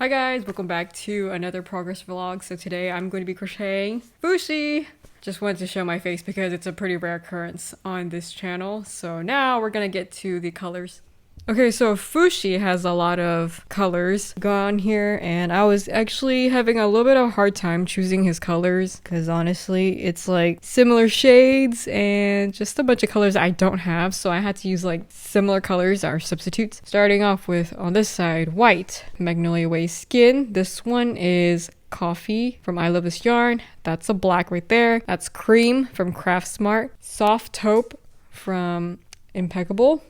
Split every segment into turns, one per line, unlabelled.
Hi guys, welcome back to another progress vlog. So today I'm going to be crocheting Fushi. Just wanted to show my face because it's a pretty rare occurrence on this channel. So now we're gonna get to the colors. Okay, so Fushi has a lot of colors gone here, and I was actually having a little bit of a hard time choosing his colors because honestly, it's like similar shades and just a bunch of colors I don't have, so I had to use like similar colors or substitutes. Starting off with, on this side, white, Magnolia Way Skin. This one is Coffee from I Love This Yarn. That's a black right there. That's Cream from Craft Smart. Soft Taupe from Impeccable.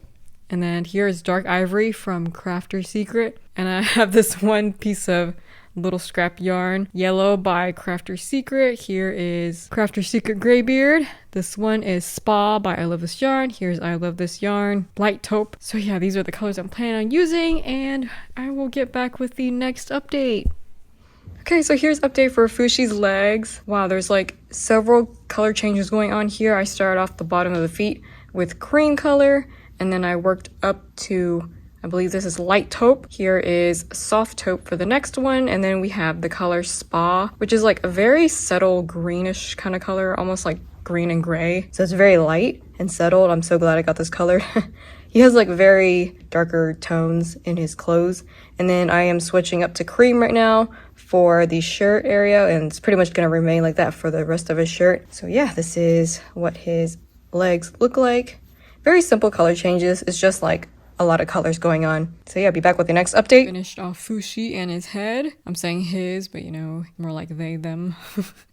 And then here is Dark Ivory from Crafter's Secret. And I have this one piece of little scrap yarn, Yellow by Crafter's Secret. Here is Crafter's Secret Graybeard. This one is Spa by I Love This Yarn. Here's I Love This Yarn, Light Taupe. So yeah, these are the colors I'm planning on using, and I will get back with the next update. Okay, so here's update for Fushi's legs. Wow, there's like several color changes going on here. I started off the bottom of the feet with cream color, and then I worked up to, I believe this is Light Taupe. Here is Soft Taupe for the next one, and then we have the color Spa, which is like a very subtle greenish kind of color, almost like green and gray. So it's very light and settled. I'm so glad I got this color. He has like very darker tones in his clothes. And then I am switching up to cream right now for the shirt area, and it's pretty much gonna remain like that for the rest of his shirt. So yeah, this is what his legs look like. Very simple color changes. It's just like a lot of colors going on. So yeah, I'll be back with the next update. Finished off Fushi and his head. I'm saying his, but you know, more like they, them.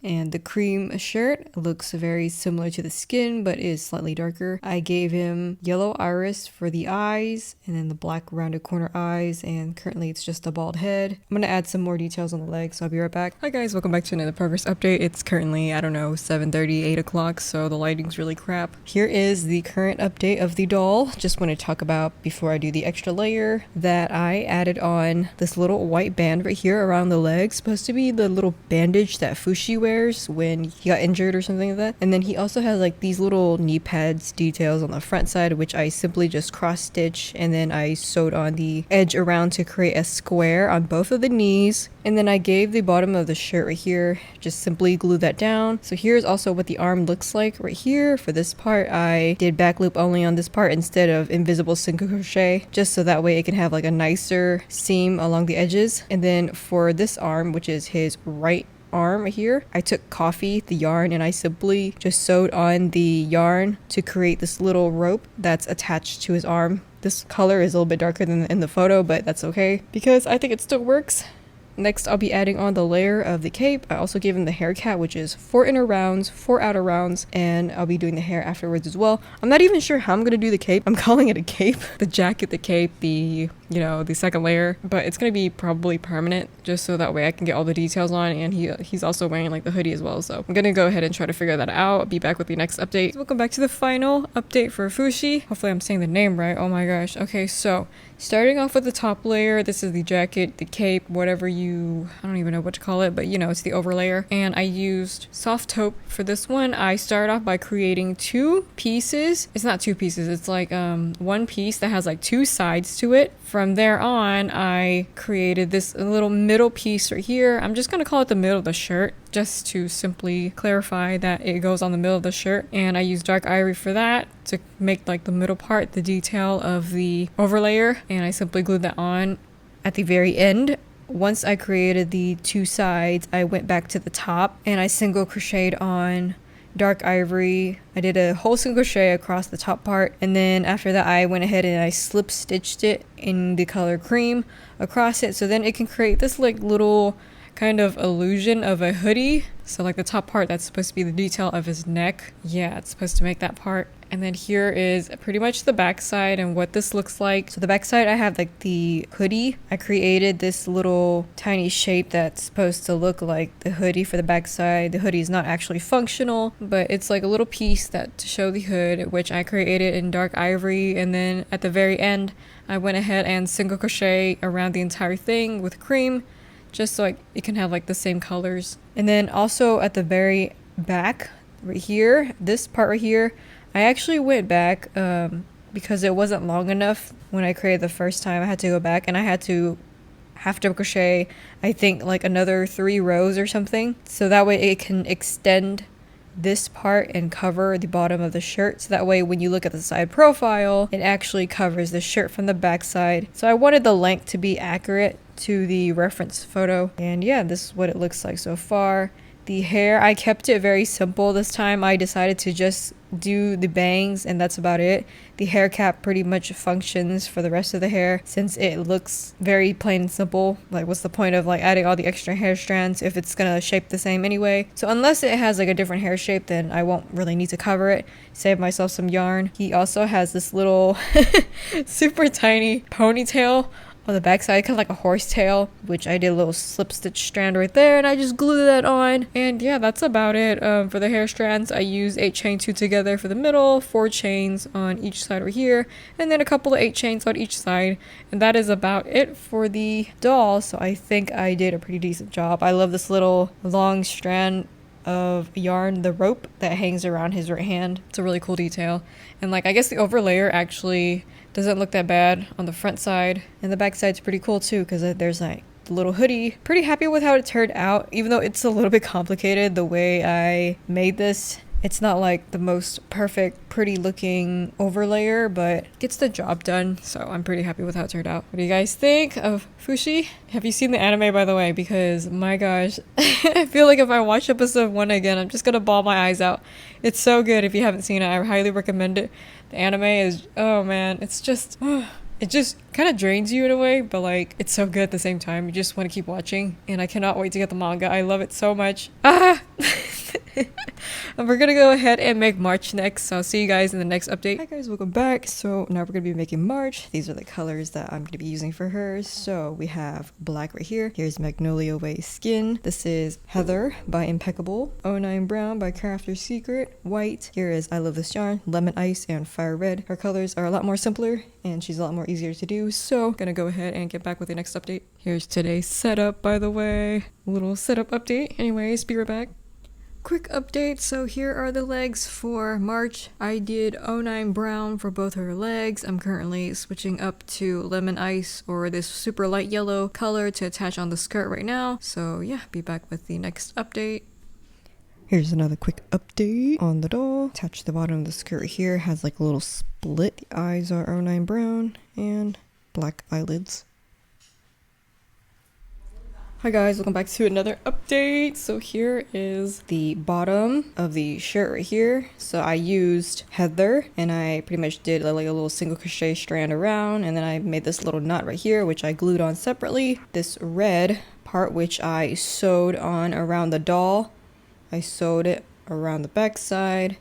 And the cream shirt looks very similar to the skin, but is slightly darker. I gave him yellow iris for the eyes, and then the black rounded corner eyes, and currently it's just a bald head. I'm gonna add some more details on the legs, so I'll be right back. Hi guys, welcome back to another progress update. It's currently, I don't know, 7:30, 8 o'clock, so the lighting's really crap. Here is the current update of the doll. Just want to talk about, before I do the extra layer, that I added on this little white band right here around the leg. Supposed to be the little bandage that Fushi wears when he got injured or something like that. And then he also has like these little knee pads details on the front side, which I simply just cross stitch, and then I sewed on the edge around to create a square on both of the knees. And then I gave the bottom of the shirt right here, just simply glue that down. So here's also what the arm looks like right here. For this part, I did back loop only on this part instead of invisible single crochet, just so that way it can have like a nicer seam along the edges. And then for this arm, which is his right arm right here, I took Coffee, the yarn, and I simply just sewed on the yarn to create this little rope that's attached to his arm. This color is a little bit darker than in the photo, but that's okay because I think it still works. Next, I'll be adding on the layer of the cape. I also gave him the hair cap, which is 4 inner rounds, 4 outer rounds, and I'll be doing the hair afterwards as well. I'm not even sure how I'm gonna do the cape. I'm calling it a cape. The jacket, the cape, the second layer, but it's gonna be probably permanent, just so that way I can get all the details on, and he's also wearing like the hoodie as well, so I'm gonna go ahead and try to figure that out. I'll be back with the next update. Welcome back to the final update for Fushi. Hopefully I'm saying the name right. Oh my gosh. Okay, so starting off with the top layer, this is the jacket, the cape, whatever I don't even know what to call it, but you know, it's the overlayer. And I used Soft Taupe for this one. I started off by creating 2 pieces. It's not 2 pieces, it's like one piece that has like 2 sides to it. From there on, I created this little middle piece right here. I'm just gonna call it the middle of the shirt, just to simply clarify that it goes on the middle of the shirt. And I used Dark Ivory for that to make like the middle part, the detail of the overlayer. And I simply glued that on at the very end. Once I created the 2 sides, I went back to the top and I single crocheted on Dark Ivory. I did a whole single crochet across the top part, and then after that I went ahead and I slip stitched it in the color Cream across it, so then it can create this like little kind of illusion of a hoodie. So like the top part, that's supposed to be the detail of his neck. Yeah, it's supposed to make that part. And then here is pretty much the back side and what this looks like. So the back side, I have like the hoodie. I created this little tiny shape that's supposed to look like the hoodie for the back side. The hoodie is not actually functional, but it's like a little piece that to show the hood, which I created in Dark Ivory. And then at the very end, I went ahead and single crochet around the entire thing with Cream, just so it can have like the same colors. And then also at the very back right here, this part right here, I actually went back because it wasn't long enough when I created the first time. I had to go back and I had to half double crochet, I think like another 3 rows or something. So that way it can extend this part and cover the bottom of the shirt, so that way when you look at the side profile it actually covers the shirt from the back side. So I wanted the length to be accurate to the reference photo, and yeah, this is what it looks like so far. The hair, I kept it very simple this time. I decided to just do the bangs and that's about it. The hair cap pretty much functions for the rest of the hair since it looks very plain and simple. Like, what's the point of like adding all the extra hair strands if it's gonna shape the same anyway? So unless it has like a different hair shape, then I won't really need to cover it. Save myself some yarn. He also has this little super tiny ponytail on the back side, kind of like a horsetail, which I did a little slip stitch strand right there and I just glued that on. And yeah, that's about it. For the hair strands, I used 8 chain 2 together for the middle, 4 chains on each side over here, and then a couple of 8 chains on each side. And that is about it for the doll. So I think I did a pretty decent job. I love this little long strand of yarn, the rope that hangs around his right hand. It's a really cool detail. And like, I guess the overlayer actually doesn't look that bad on the front side, and the back side's pretty cool too because there's like the little hoodie. Pretty happy with how it turned out, even though it's a little bit complicated the way I made this. It's not like the most perfect, pretty looking overlayer, but gets the job done. So I'm pretty happy with how it turned out. What do you guys think of Fushi? Have you seen the anime, by the way? Because my gosh, I feel like if I watch episode 1 again, I'm just gonna bawl my eyes out. It's so good. If you haven't seen it, I highly recommend it. The anime is, oh man, it's just, it just kind of drains you in a way, but like, it's so good at the same time. You just want to keep watching, and I cannot wait to get the manga. I love it so much. And we're gonna go ahead and make March next, so I'll see you guys in the next update. Hi guys, welcome back. So now we're gonna be making March. These are the colors that I'm gonna be using for hers. So we have black right here. Here's Magnolia Way Skin. This is Heather by Impeccable. 09 Brown by Crafter's Secret. White. Here is I Love This Yarn, Lemon Ice, and Fire Red. Her colors are a lot more simpler and she's a lot more easier to do. So gonna go ahead and get back with the next update. Here's today's setup, by the way. A little setup update. Anyways, be right back. Quick update, so here are the legs for March. I did 09 Brown for both her legs. I'm currently switching up to Lemon Ice or this super light yellow color to attach on the skirt right now. So yeah, be back with the next update. Here's another quick update on the doll. Attach the bottom of the skirt here. Has like a little split. The eyes are 09 Brown and black eyelids. Hi guys, welcome back to another update. So here is the bottom of the shirt right here. So I used Heather and I pretty much did like a little single crochet strand around, and then I made this little knot right here which I glued on separately. This red part which I sewed on around the doll. I sewed it around the back side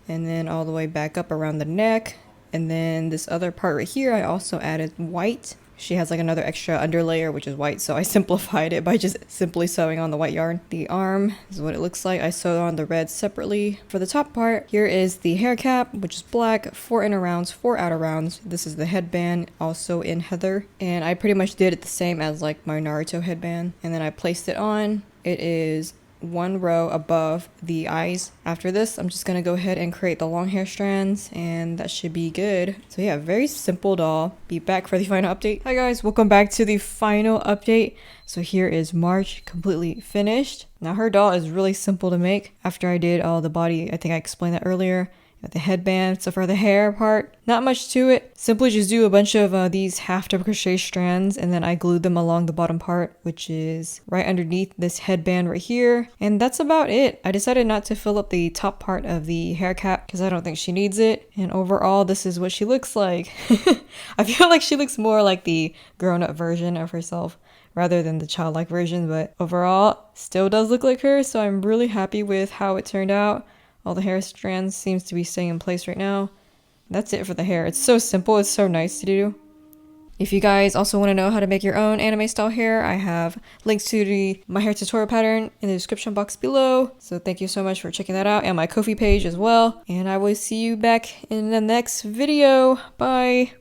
and then all the way back up around the neck. And then this other part right here I also added white. She has like another extra underlayer which is white, so I simplified it by just simply sewing on the white yarn. The arm is what it looks like. I sewed on the red separately. For the top part, here is the hair cap which is black, 4 inner rounds, 4 outer rounds. This is the headband, also in Heather, and I pretty much did it the same as like my Naruto headband, and then I placed it on. It is 1 row above the eyes. After this, I'm just gonna go ahead and create the long hair strands, and that should be good. So yeah, very simple doll. Be back for the final update. Hi guys, welcome back to the final update. So here is March completely finished. Now her doll is really simple to make. After I did all the body, I think I explained that earlier. Got the headband. So for the hair part, not much to it. Simply just do a bunch of these half double crochet strands, and then I glued them along the bottom part, which is right underneath this headband right here. And that's about it. I decided not to fill up the top part of the hair cap because I don't think she needs it. And overall, this is what she looks like. I feel like she looks more like the grown-up version of herself rather than the childlike version, but overall, still does look like her. So I'm really happy with how it turned out. All the hair strands seems to be staying in place right now. That's it for the hair. It's so simple. It's so nice to do. If you guys also want to know how to make your own anime style hair, I have links to my hair tutorial pattern in the description box below. So thank you so much for checking that out, and my Ko-fi page as well. And I will see you back in the next video. Bye!